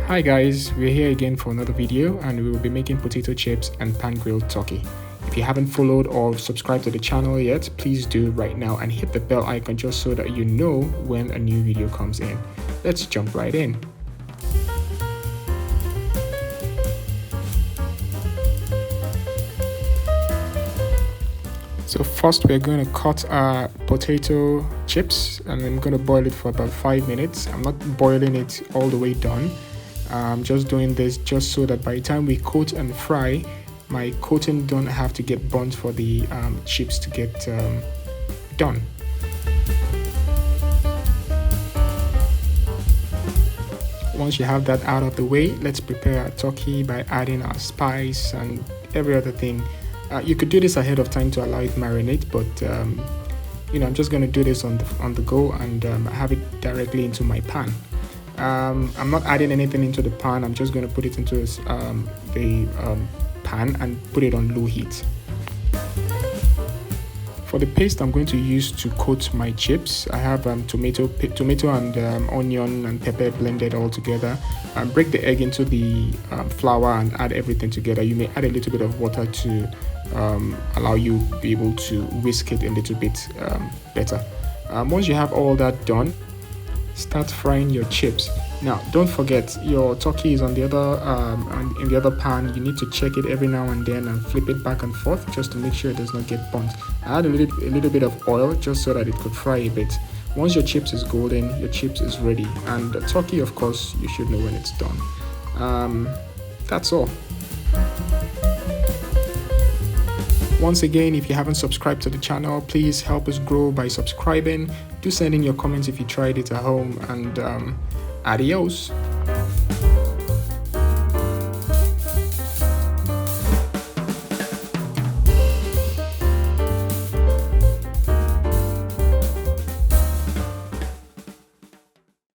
Hi guys, we're here again for another video and we will be making potato chips and pan-grilled turkey. If you haven't followed or subscribed to the channel yet, please do right now and hit the bell icon just so that you know when a new video comes in. Let's jump right in. So first we're going to cut our potato chips and I'm going to boil it for about 5 minutes. I'm not boiling it all the way done. I'm just doing this just so that by the time we coat and fry, my coating don't have to get burnt for the chips to get done. Once you have that out of the way, let's prepare our turkey by adding our spice and every other thing. You could do this ahead of time to allow it marinate, but I'm just going to do this on the go and have it directly into my pan. I'm not adding anything into the pan. I'm just going to put it into the pan and put it on low heat. For the paste I'm going to use to coat my chips, I have tomato and onion and pepper blended all together. Break the egg into the flour and add everything together. You may add a little bit of water to allow you to be able to whisk it a little bit better. Once you have all that done, start frying your chips. Now don't forget, your turkey is on the other in the other pan. You need to check it every now and then and flip it back and forth just to make sure it does not get burnt. I add a little bit of oil just so that it could fry a bit. Once your chips is golden, your chips is ready, and the turkey, of course, you should know when it's done. That's all. Once again, if you haven't subscribed to the channel, please help us grow by subscribing. Do send in your comments if you tried it at home, and adios.